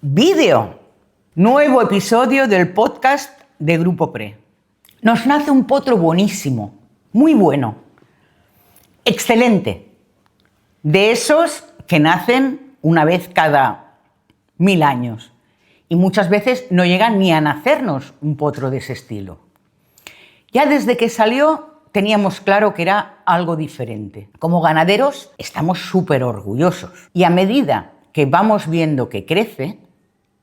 Vídeo. Nuevo episodio del podcast de Grupo Pre. Nos nace un potro buenísimo, muy bueno, excelente. De esos que nacen una vez cada 1000 años. Y muchas veces no llegan ni a nacernos un potro de ese estilo. Ya desde que salió teníamos claro que era algo diferente. Como ganaderos estamos súper orgullosos. Y a medida que vamos viendo que crece,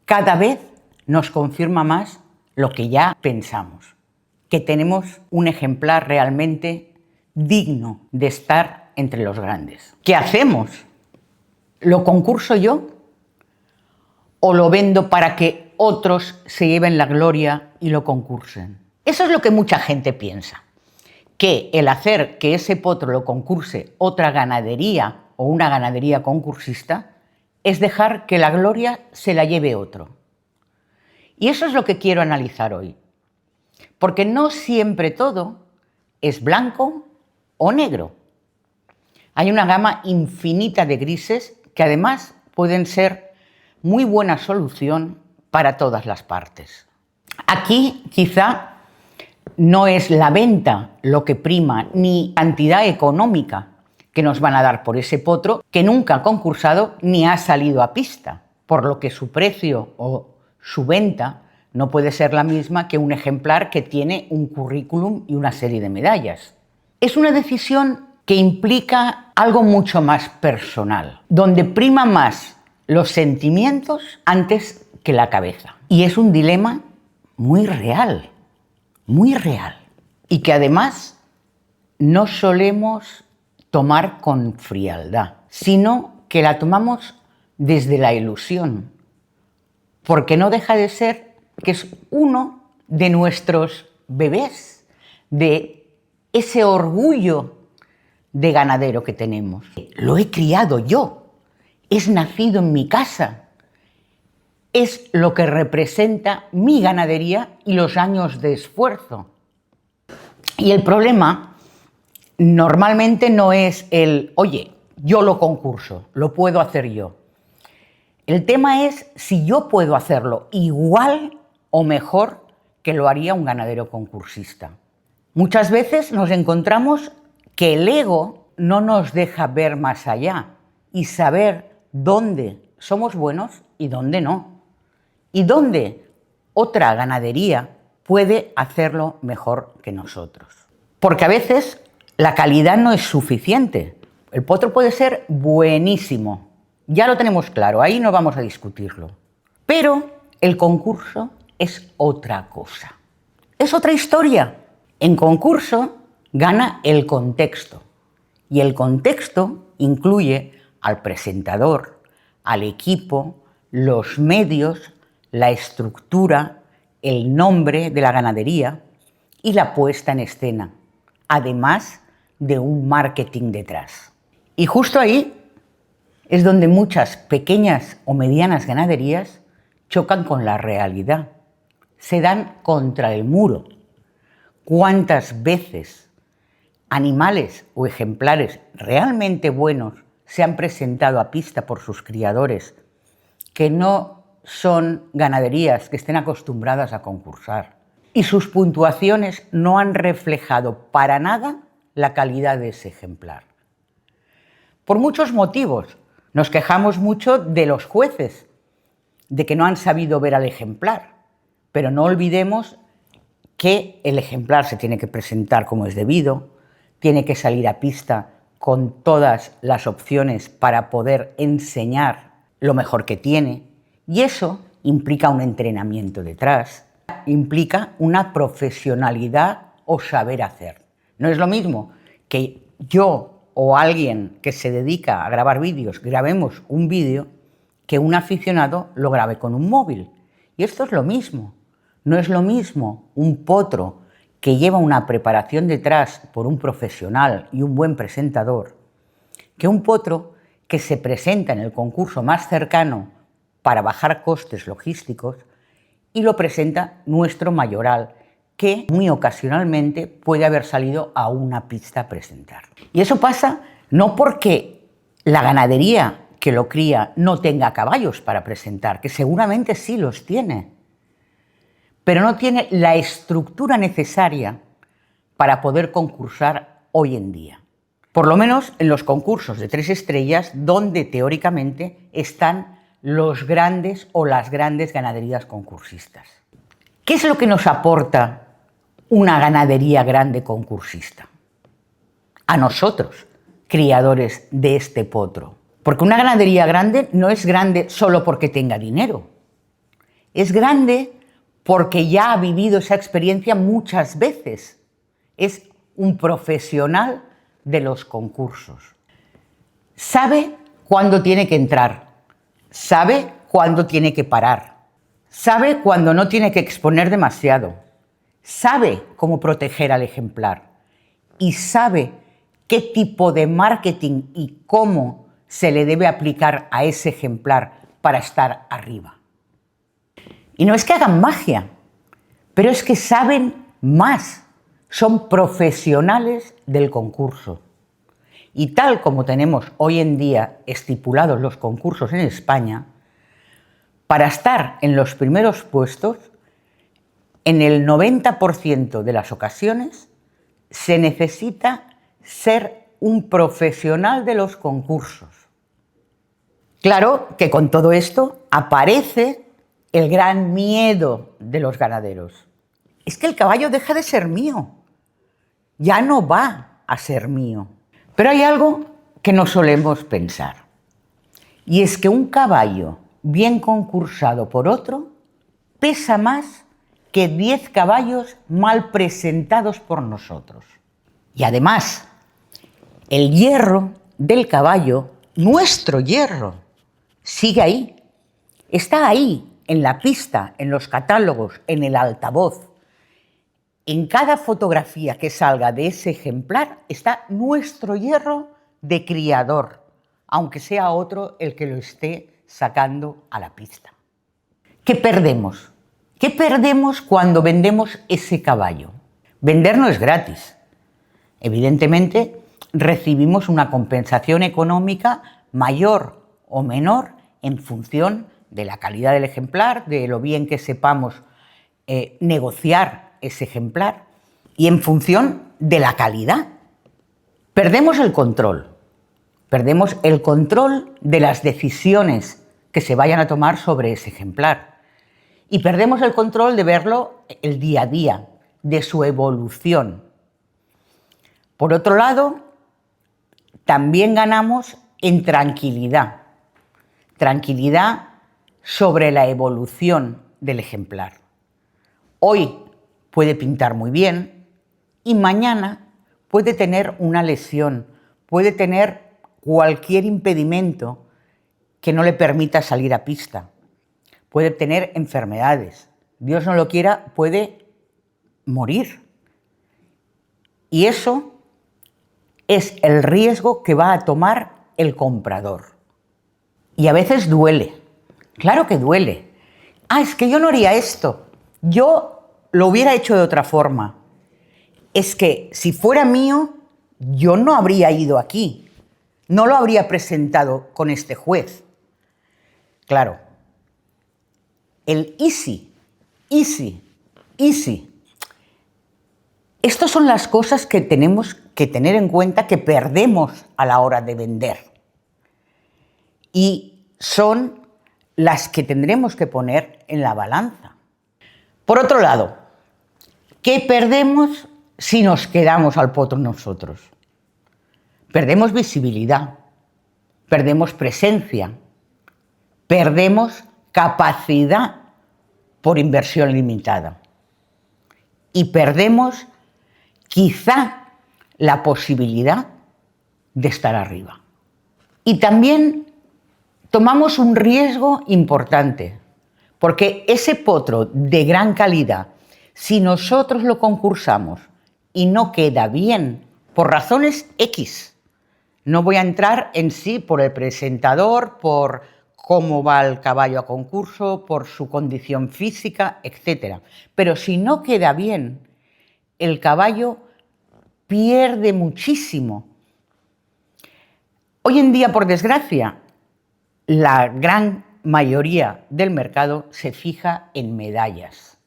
cada vez nos confirma más lo que ya pensamos. Que tenemos un ejemplar realmente digno de estar entre los grandes. ¿Qué hacemos? ¿Lo concurso yo? ¿O lo vendo para que otros se lleven la gloria y lo concursen? Eso es lo que mucha gente piensa. Que el hacer que ese potro lo concurse otra ganadería o una ganadería concursista es dejar que la gloria se la lleve otro. Y eso es lo que quiero analizar hoy. Porque no siempre todo es blanco o negro. Hay una gama infinita de grises que además pueden ser muy buena solución para todas las partes. Aquí quizá no es la venta lo que prima, ni cantidad económica que nos van a dar por ese potro que nunca ha concursado ni ha salido a pista, por lo que su precio o su venta no puede ser la misma que un ejemplar que tiene un currículum y una serie de medallas. Es una decisión que implica algo mucho más personal, donde prima más los sentimientos antes que la cabeza. Y es un dilema muy real, y que además no solemos tomar con frialdad, sino que la tomamos desde la ilusión, porque no deja de ser que es uno de nuestros bebés, de ese orgullo de ganadero que tenemos. Lo he criado yo, es nacido en mi casa, es lo que representa mi ganadería y los años de esfuerzo. Y el problema normalmente no es el, oye, yo lo concurso, lo puedo hacer yo. El tema es si yo puedo hacerlo igual o mejor que lo haría un ganadero concursista. Muchas veces nos encontramos que el ego no nos deja ver más allá y saber dónde somos buenos y dónde no. Y dónde otra ganadería puede hacerlo mejor que nosotros. Porque a veces la calidad no es suficiente. El potro puede ser buenísimo, ya lo tenemos claro, ahí no vamos a discutirlo. Pero el concurso es otra cosa, es otra historia. En concurso gana el contexto, y el contexto incluye al presentador, al equipo, los medios, la estructura, el nombre de la ganadería y la puesta en escena, además de un marketing detrás. Y justo ahí es donde muchas pequeñas o medianas ganaderías chocan con la realidad, se dan contra el muro. ¿Cuántas veces animales o ejemplares realmente buenos se han presentado a pista por sus criadores que no son ganaderías que estén acostumbradas a concursar y sus puntuaciones no han reflejado para nada la calidad de ese ejemplar? Por muchos motivos. Nos quejamos mucho de los jueces, de que no han sabido ver al ejemplar, pero no olvidemos que el ejemplar se tiene que presentar como es debido, tiene que salir a pista con todas las opciones para poder enseñar lo mejor que tiene, y eso implica un entrenamiento detrás, implica una profesionalidad o saber hacer. No es lo mismo que yo o alguien que se dedica a grabar vídeos grabemos un vídeo que un aficionado lo grabe con un móvil. Y esto es lo mismo. No es lo mismo un potro que lleva una preparación detrás por un profesional y un buen presentador que un potro que se presenta en el concurso más cercano para bajar costes logísticos y lo presenta nuestro mayoral, que muy ocasionalmente puede haber salido a una pista a presentar. Y eso pasa no porque la ganadería que lo cría no tenga caballos para presentar, que seguramente sí los tiene, pero no tiene la estructura necesaria para poder concursar hoy en día. Por lo menos en los concursos de 3 estrellas, donde teóricamente están los grandes o las grandes ganaderías concursistas. ¿Qué es lo que nos aporta una ganadería grande concursista? A nosotros, criadores de este potro. Porque una ganadería grande no es grande solo porque tenga dinero. Es grande porque ya ha vivido esa experiencia muchas veces. Es un profesional de los concursos. Sabe cuándo tiene que entrar, sabe cuándo tiene que parar, sabe cuándo no tiene que exponer demasiado, sabe cómo proteger al ejemplar y sabe qué tipo de marketing y cómo se le debe aplicar a ese ejemplar para estar arriba. Y no es que hagan magia, pero es que saben más. Son profesionales del concurso. Y tal como tenemos hoy en día estipulados los concursos en España, para estar en los primeros puestos, en el 90% de las ocasiones, se necesita ser un profesional de los concursos. Claro que con todo esto aparece el gran miedo de los ganaderos. Es que el caballo deja de ser mío. Ya no va a ser mío. Pero hay algo que no solemos pensar. Y es que un caballo bien concursado por otro pesa más que 10 caballos mal presentados por nosotros. Y además, el hierro del caballo, nuestro hierro, sigue ahí. Está ahí, en la pista, en los catálogos, en el altavoz. En cada fotografía que salga de ese ejemplar está nuestro hierro de criador, aunque sea otro el que lo esté sacando a la pista. ¿Qué perdemos? ¿Qué perdemos cuando vendemos ese caballo? Vender no es gratis. Evidentemente, recibimos una compensación económica mayor o menor en función de la calidad del ejemplar, de lo bien que sepamos negociar ese ejemplar y en función de la calidad. Perdemos el control de las decisiones que se vayan a tomar sobre ese ejemplar y perdemos el control de verlo el día a día, de su evolución. Por otro lado, también ganamos en tranquilidad sobre la evolución del ejemplar. Hoy puede pintar muy bien y mañana puede tener una lesión, puede tener cualquier impedimento que no le permita salir a pista. Puede tener enfermedades. Dios no lo quiera, puede morir. Y eso es el riesgo que va a tomar el comprador. Y a veces duele. Claro que duele. Es que yo no haría esto. Yo lo hubiera hecho de otra forma. Es que si fuera mío, yo no habría ido aquí. No lo habría presentado con este juez. Claro. El easy. Estas son las cosas que tenemos que tener en cuenta que perdemos a la hora de vender. Y son las que tendremos que poner en la balanza. Por otro lado, ¿qué perdemos si nos quedamos al potro nosotros? Perdemos visibilidad, perdemos presencia, perdemos capacidad por inversión limitada y perdemos quizá la posibilidad de estar arriba. Y también tomamos un riesgo importante, porque ese potro de gran calidad, si nosotros lo concursamos y no queda bien, por razones X, no voy a entrar en sí por el presentador, por cómo va el caballo a concurso, por su condición física, etc. Pero si no queda bien, el caballo pierde muchísimo. Hoy en día, por desgracia, la gran mayoría del mercado se fija en medallas.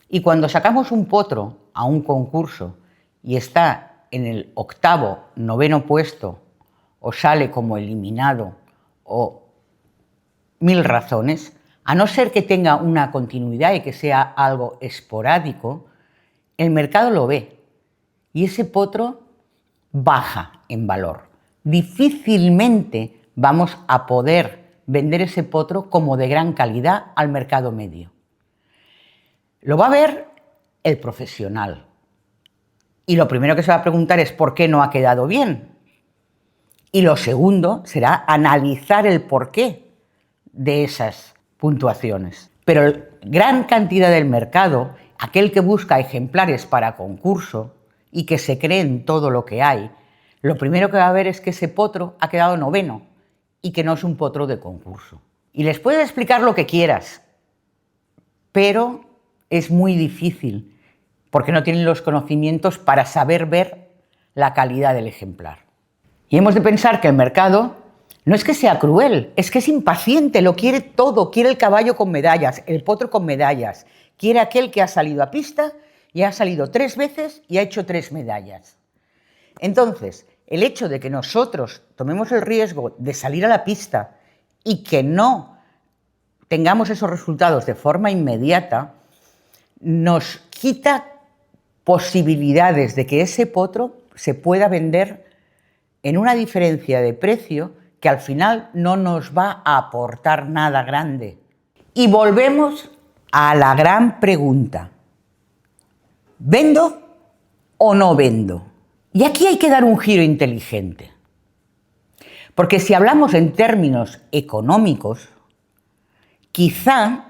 Y cuando sacamos un potro a un concurso y está en el 8º, 9º puesto, o sale como eliminado, o 1000 razones, a no ser que tenga una continuidad y que sea algo esporádico, el mercado lo ve y ese potro baja en valor. Difícilmente vamos a poder vender ese potro como de gran calidad al mercado medio. Lo va a ver el profesional y lo primero que se va a preguntar es ¿por qué no ha quedado bien? Y lo segundo será analizar el porqué de esas puntuaciones. Pero la gran cantidad del mercado, aquel que busca ejemplares para concurso y que se cree en todo lo que hay, lo primero que va a ver es que ese potro ha quedado 9º y que no es un potro de concurso. Y les puedes explicar lo que quieras, pero es muy difícil porque no tienen los conocimientos para saber ver la calidad del ejemplar. Y hemos de pensar que el mercado no es que sea cruel, es que es impaciente, lo quiere todo, quiere el caballo con medallas, el potro con medallas, quiere aquel que ha salido a pista y ha salido 3 veces y ha hecho 3 medallas. Entonces, el hecho de que nosotros tomemos el riesgo de salir a la pista y que no tengamos esos resultados de forma inmediata, nos quita posibilidades de que ese potro se pueda vender en una diferencia de precio que al final no nos va a aportar nada grande. Y volvemos a la gran pregunta: ¿vendo o no vendo? Y aquí hay que dar un giro inteligente. Porque si hablamos en términos económicos, quizá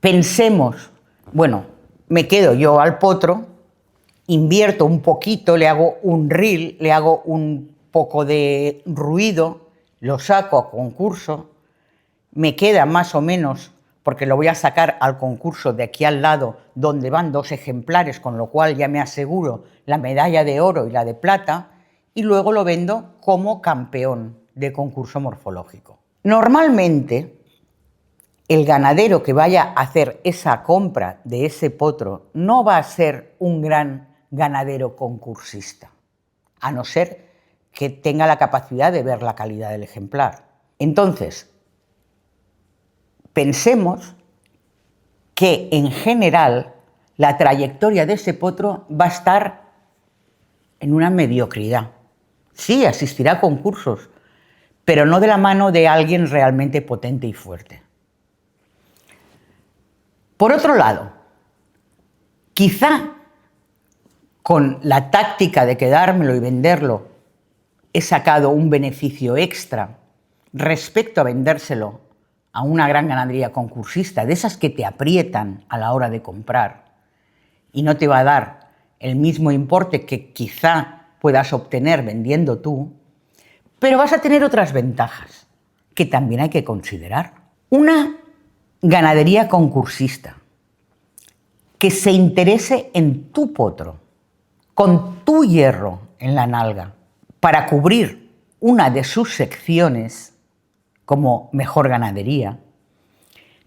pensemos, bueno, me quedo yo al potro, invierto un poquito, le hago un reel, le hago un poco de ruido, lo saco a concurso, me queda más o menos, porque lo voy a sacar al concurso de aquí al lado, donde van 2 ejemplares, con lo cual ya me aseguro la medalla de oro y la de plata, y luego lo vendo como campeón de concurso morfológico. Normalmente, el ganadero que vaya a hacer esa compra de ese potro no va a ser un gran ganadero concursista, a no ser que tenga la capacidad de ver la calidad del ejemplar. Entonces, pensemos que en general la trayectoria de ese potro va a estar en una mediocridad. Sí, asistirá a concursos, pero no de la mano de alguien realmente potente y fuerte. Por otro lado, quizá con la táctica de quedármelo y venderlo he sacado un beneficio extra respecto a vendérselo a una gran ganadería concursista, de esas que te aprietan a la hora de comprar y no te va a dar el mismo importe que quizá puedas obtener vendiendo tú, pero vas a tener otras ventajas que también hay que considerar. Una ganadería concursista que se interese en tu potro, con tu hierro en la nalga, para cubrir una de sus secciones como mejor ganadería,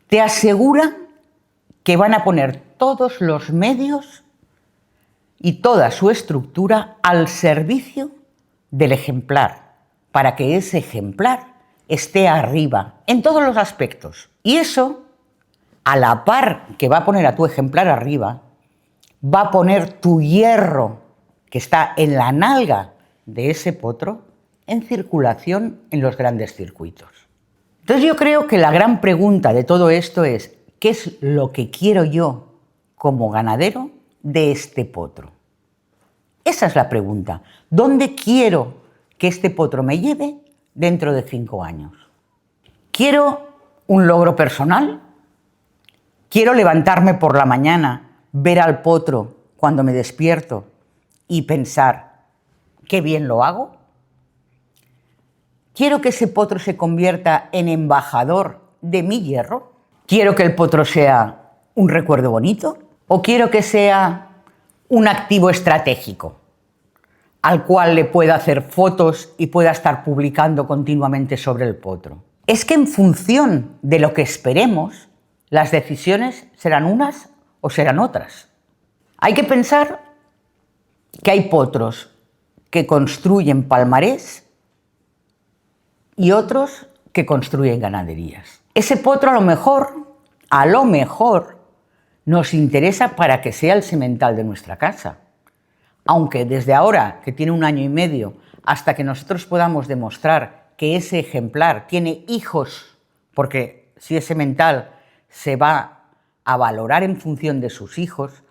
te asegura que van a poner todos los medios y toda su estructura al servicio del ejemplar, para que ese ejemplar esté arriba en todos los aspectos. Y eso, a la par que va a poner a tu ejemplar arriba, va a poner tu hierro que está en la nalga de ese potro en circulación en los grandes circuitos. Entonces yo creo que la gran pregunta de todo esto es: ¿qué es lo que quiero yo como ganadero de este potro? Esa es la pregunta. ¿Dónde quiero que este potro me lleve dentro de 5 años? ¿Quiero un logro personal? ¿Quiero levantarme por la mañana, ver al potro cuando me despierto y pensar qué bien lo hago? ¿Quiero que ese potro se convierta en embajador de mi hierro? ¿Quiero que el potro sea un recuerdo bonito? ¿O quiero que sea un activo estratégico al cual le pueda hacer fotos y pueda estar publicando continuamente sobre el potro. Es que en función de lo que esperemos, las decisiones serán unas o serán otras. Hay que pensar que hay potros que construyen palmarés y otros que construyen ganaderías. Ese potro a lo mejor nos interesa para que sea el semental de nuestra casa. Aunque desde ahora, que tiene 1 año y medio, hasta que nosotros podamos demostrar que ese ejemplar tiene hijos, porque si es semental se va a valorar en función de sus hijos,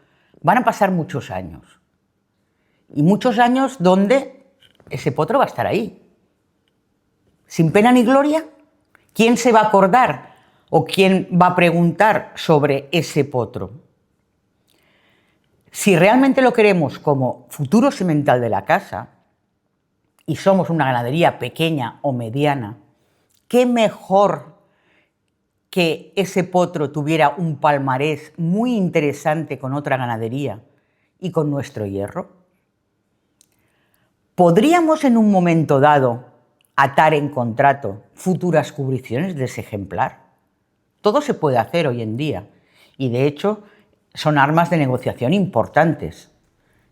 van a pasar muchos años. Y muchos años donde ese potro va a estar ahí. Sin pena ni gloria, ¿quién se va a acordar o quién va a preguntar sobre ese potro? Si realmente lo queremos como futuro semental de la casa y somos una ganadería pequeña o mediana, ¿qué mejor que ese potro tuviera un palmarés muy interesante con otra ganadería y con nuestro hierro? ¿Podríamos en un momento dado atar en contrato futuras cubriciones de ese ejemplar? Todo se puede hacer hoy en día y de hecho son armas de negociación importantes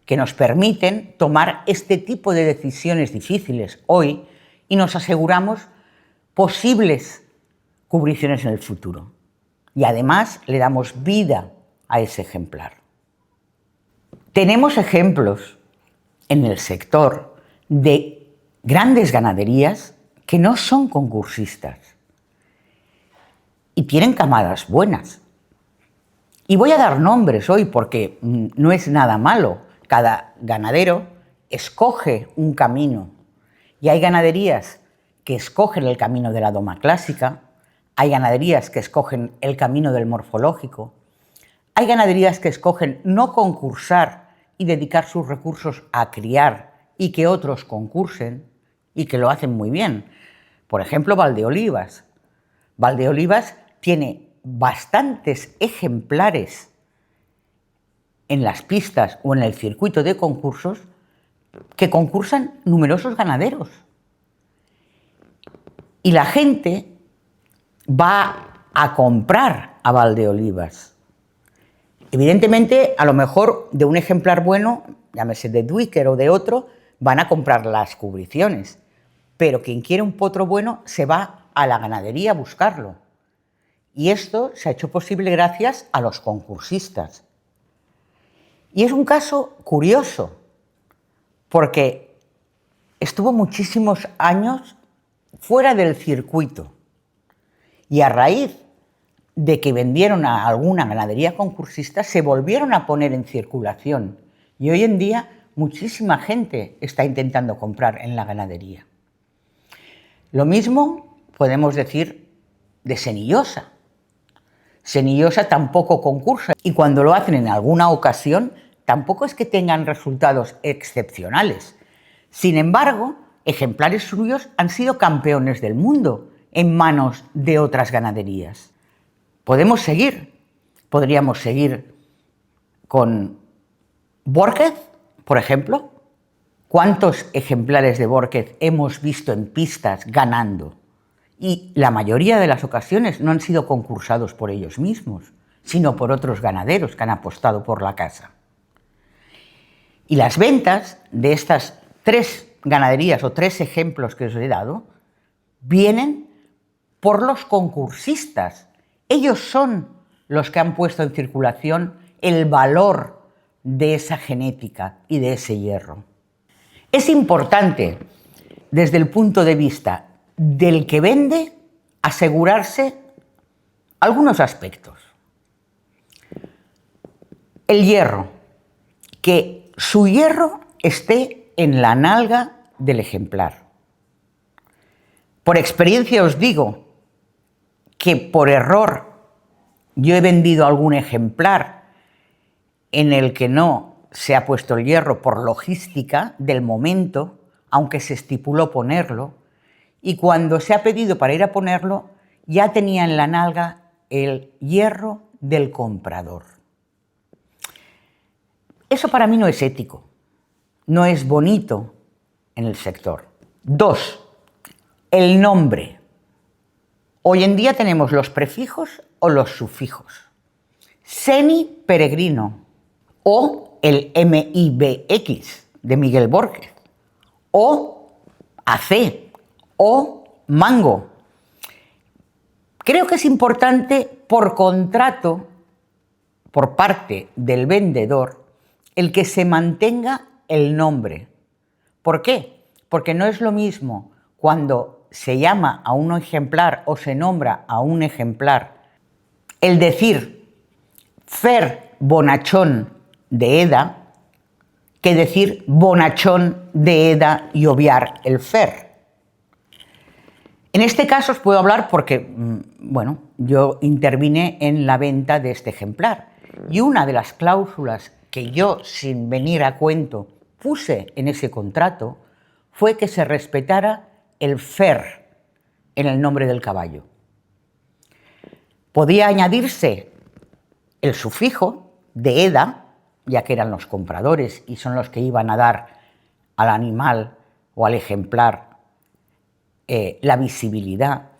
que nos permiten tomar este tipo de decisiones difíciles hoy y nos aseguramos posibles cubriciones en el futuro. Y además le damos vida a ese ejemplar. Tenemos ejemplos en el sector de grandes ganaderías que no son concursistas y tienen camadas buenas. Y voy a dar nombres hoy porque no es nada malo. Cada ganadero escoge un camino y hay ganaderías que escogen el camino de la doma clásica, hay ganaderías que escogen el camino del morfológico, hay ganaderías que escogen no concursar y dedicar sus recursos a criar y que otros concursen y que lo hacen muy bien. Por ejemplo, Valdeolivas. Valdeolivas tiene bastantes ejemplares en las pistas o en el circuito de concursos que concursan numerosos ganaderos. Y la gente va a comprar a Valdeolivas. Evidentemente, a lo mejor de un ejemplar bueno, llámese de Duiker o de otro, van a comprar las cubriciones. Pero quien quiere un potro bueno se va a la ganadería a buscarlo. Y esto se ha hecho posible gracias a los concursistas. Y es un caso curioso, porque estuvo muchísimos años fuera del circuito. Y a raíz de que vendieron a alguna ganadería concursista, se volvieron a poner en circulación. Y hoy en día muchísima gente está intentando comprar en la ganadería. Lo mismo podemos decir de Senillosa. Senillosa tampoco concursa y cuando lo hacen en alguna ocasión tampoco es que tengan resultados excepcionales. Sin embargo, ejemplares suyos han sido campeones del mundo en manos de otras ganaderías. Podríamos seguir con Borquez, por ejemplo. ¿Cuántos ejemplares de Borquez hemos visto en pistas ganando? Y la mayoría de las ocasiones no han sido concursados por ellos mismos, sino por otros ganaderos que han apostado por la casa. Y las ventas de estas 3 ganaderías o 3 ejemplos que os he dado vienen por los concursistas. Ellos son los que han puesto en circulación el valor de esa genética y de ese hierro. Es importante, desde el punto de vista del que vende, asegurarse algunos aspectos. El hierro, que su hierro esté en la nalga del ejemplar. Por experiencia os digo que por error yo he vendido algún ejemplar en el que no se ha puesto el hierro por logística del momento, aunque se estipuló ponerlo, y cuando se ha pedido para ir a ponerlo, ya tenía en la nalga el hierro del comprador. Eso para mí no es ético. no es bonito en el sector. 2. El nombre. Hoy en día tenemos los prefijos o los sufijos. Seni Peregrino o el MIBX de Miguel Borges o AC o Mango. Creo que es importante por contrato, por parte del vendedor, el que se mantenga el nombre. ¿Por qué? Porque no es lo mismo cuando se llama a un ejemplar o se nombra a un ejemplar el decir Fer Bonachón de Eda que decir Bonachón de Eda y obviar el Fer. En este caso os puedo hablar porque, bueno, yo intervine en la venta de este ejemplar y una de las cláusulas que yo, sin venir a cuento, puse en ese contrato fue que se respetara el Fer en el nombre del caballo. Podía añadirse el sufijo de Eda, ya que eran los compradores y son los que iban a dar al animal o al ejemplar la visibilidad,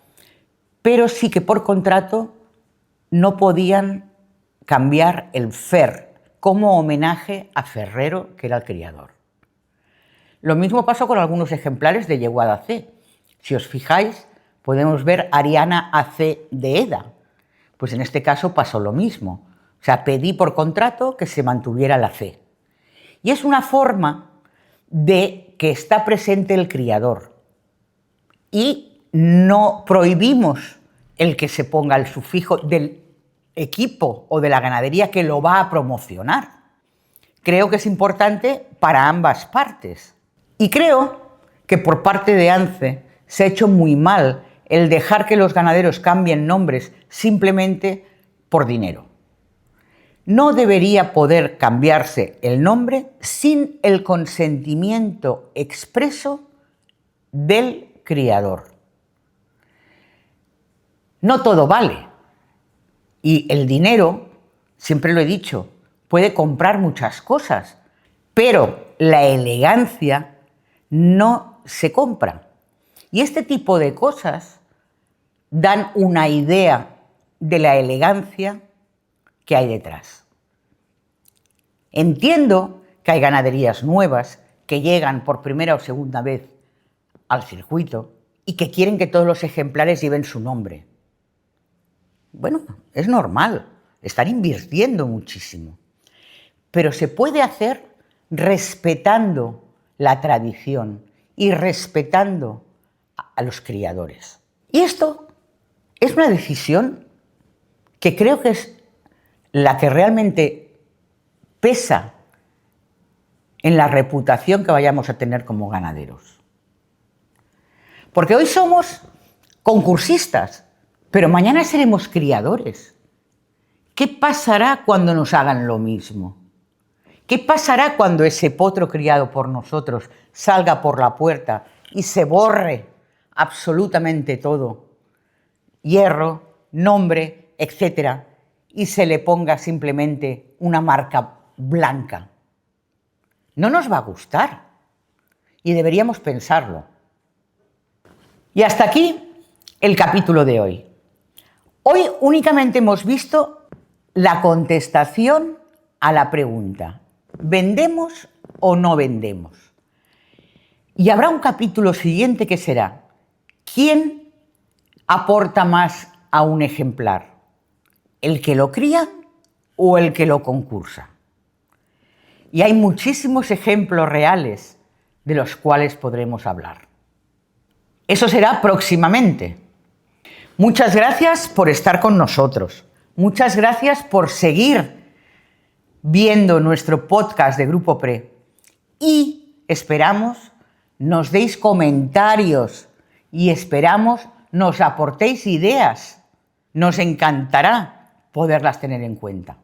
pero sí que por contrato no podían cambiar el Fer como homenaje a Ferrero, que era el criador. Lo mismo pasó con algunos ejemplares de yeguada C. Si os fijáis, podemos ver Ariana AC de Eda. Pues en este caso pasó lo mismo. O sea, pedí por contrato que se mantuviera la C. Y es una forma de que está presente el criador. Y no prohibimos el que se ponga el sufijo del equipo o de la ganadería que lo va a promocionar. Creo que es importante para ambas partes. Y creo que por parte de ANCE se ha hecho muy mal el dejar que los ganaderos cambien nombres simplemente por dinero. No debería poder cambiarse el nombre sin el consentimiento expreso del criador. No todo vale. Y el dinero, siempre lo he dicho, puede comprar muchas cosas, pero la elegancia no se compra. Y este tipo de cosas dan una idea de la elegancia que hay detrás. Entiendo que hay ganaderías nuevas que llegan por primera o segunda vez al circuito y que quieren que todos los ejemplares lleven su nombre. Bueno, es normal, están invirtiendo muchísimo, pero se puede hacer respetando la tradición y respetando a los criadores. Y esto es una decisión que creo que es la que realmente pesa en la reputación que vayamos a tener como ganaderos. Porque hoy somos concursistas, pero mañana seremos criadores. ¿Qué pasará cuando nos hagan lo mismo? ¿Qué pasará cuando ese potro criado por nosotros salga por la puerta y se borre absolutamente todo? Hierro, nombre, etcétera, y se le ponga simplemente una marca blanca. No nos va a gustar y deberíamos pensarlo. Y hasta aquí el capítulo de hoy. Hoy únicamente hemos visto la contestación a la pregunta: ¿vendemos o no vendemos? Y habrá un capítulo siguiente que será: ¿quién aporta más a un ejemplar? ¿El que lo cría o el que lo concursa? Y hay muchísimos ejemplos reales de los cuales podremos hablar. Eso será próximamente. Muchas gracias por estar con nosotros. Muchas gracias por seguir viendo nuestro podcast de Grupo Pre. Y esperamos nos deis comentarios y esperamos nos aportéis ideas. Nos encantará poderlas tener en cuenta.